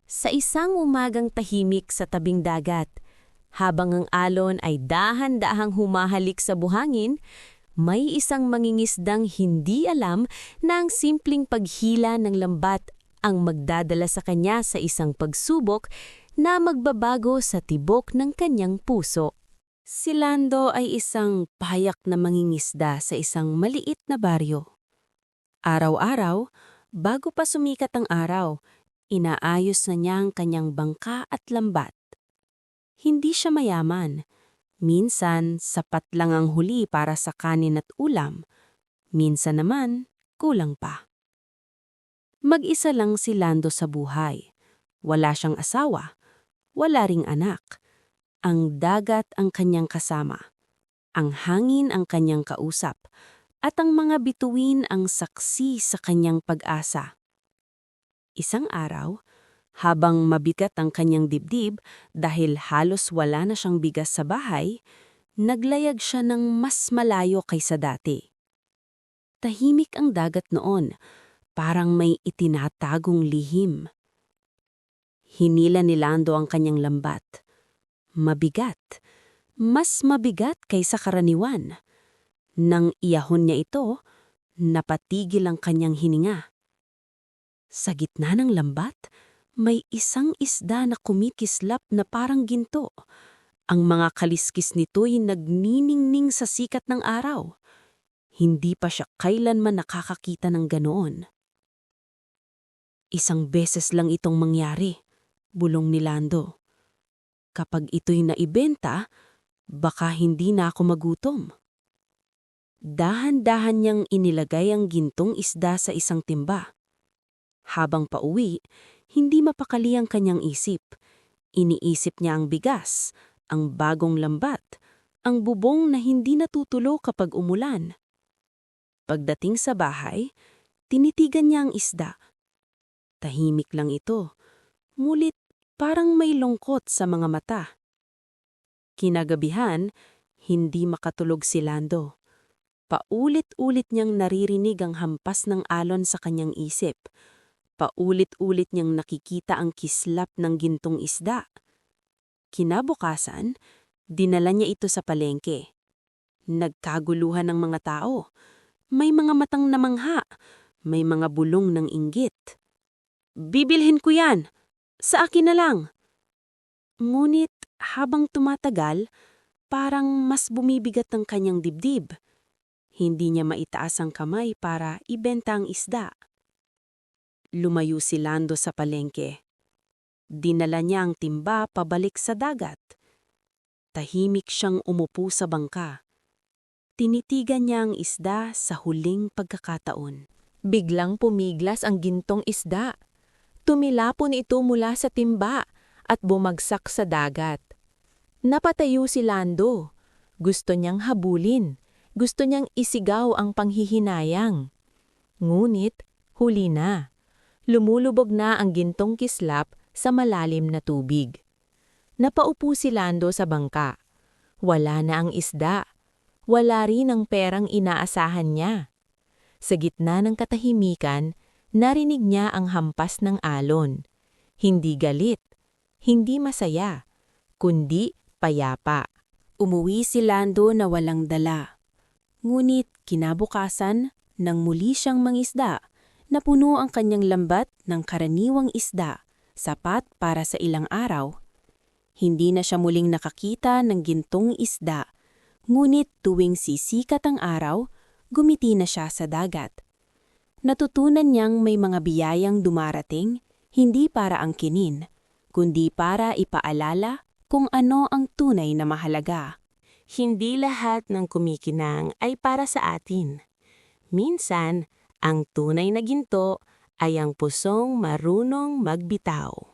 Sa isang umagang tahimik sa tabing dagat, habang ang alon ay dahan-dahang humahalik sa buhangin, may isang mangingisdang hindi alam na ang simpleng paghila ng lambat ang magdadala sa kanya sa isang pagsubok na magbabago sa tibok ng kanyang puso. Si Lando ay isang payak na mangingisda sa isang maliit na baryo. Araw-araw, bago pa sumikat ang araw, inaayos na niya ang kanyang bangka at lambat. Hindi siya mayaman. Minsan, sapat lang ang huli para sa kanin at ulam. Minsan naman, kulang pa. Mag-isa lang si Lando sa buhay. Wala siyang asawa. Wala ring anak. Ang dagat ang kanyang kasama. Ang hangin ang kanyang kausap. At ang mga bituin ang saksi sa kanyang pag-asa. Isang araw, habang mabigat ang kanyang dibdib dahil halos wala na siyang bigas sa bahay, naglayag siya ng mas malayo kaysa dati. Tahimik ang dagat noon, parang may itinatagong lihim. Hinila ni Lando ang kanyang lambat. Mabigat, mas mabigat kaysa karaniwan. Nang iyahon niya ito, napatigil ang kanyang hininga. Sa gitna ng lambat, may isang isda na kumikislap na parang ginto. Ang mga kaliskis nito'y nagniningning sa sikat ng araw. Hindi pa siya kailanman nakakakita ng ganoon. Isang beses lang itong mangyari, bulong ni Lando. Kapag ito'y naibenta, baka hindi na ako magutom. Dahan-dahan niyang inilagay ang gintong isda sa isang timba. Habang pauwi, hindi mapakali ang kanyang isip. Iniisip niya ang bigas, ang bagong lambat, ang bubong na hindi natutulo kapag umulan. Pagdating sa bahay, tinitigan niya ang isda. Tahimik lang ito, ngunit parang may lungkot sa mga mata. Kinagabihan, hindi makatulog si Lando. Paulit-ulit niyang naririnig ang hampas ng alon sa kanyang isip. Paulit-ulit niyang nakikita ang kislap ng gintong isda. Kinabukasan, dinala niya ito sa palengke. Nagkaguluhan ng mga tao. May mga matang namangha, may mga bulong ng inggit. "Bibilhin ko yan! Sa akin na lang!" Ngunit habang tumatagal, parang mas bumibigat ang kanyang dibdib. Hindi niya maitaas ang kamay para ibenta ang isda. Lumayo si Lando sa palengke. Dinala niya ang timba pabalik sa dagat. Tahimik siyang umupo sa bangka. Tinitigan niya ang isda sa huling pagkakataon. Biglang pumiglas ang gintong isda. Tumilapon ito mula sa timba at bumagsak sa dagat. Napatayo si Lando. Gusto niyang habulin. Gusto niyang isigaw ang panghihinayang. Ngunit, huli na. Lumulubog na ang gintong kislap sa malalim na tubig. Napaupo si Lando sa bangka. Wala na ang isda. Wala rin ang perang inaasahan niya. Sa gitna ng katahimikan, narinig niya ang hampas ng alon. Hindi galit, hindi masaya, kundi payapa. Umuwi si Lando na walang dala. Ngunit kinabukasan, nang muli siyang mangisda, napuno ang kanyang lambat ng karaniwang isda, sapat para sa ilang araw. Hindi na siya muling nakakita ng gintong isda, ngunit tuwing sisikat ang araw, gumiti na siya sa dagat. Natutunan niyang may mga biyayang dumarating, hindi para angkinin, kundi para ipaalala kung ano ang tunay na mahalaga. Hindi lahat ng kumikinang ay para sa atin. Minsan, ang tunay na ginto ay ang pusong marunong magbitaw.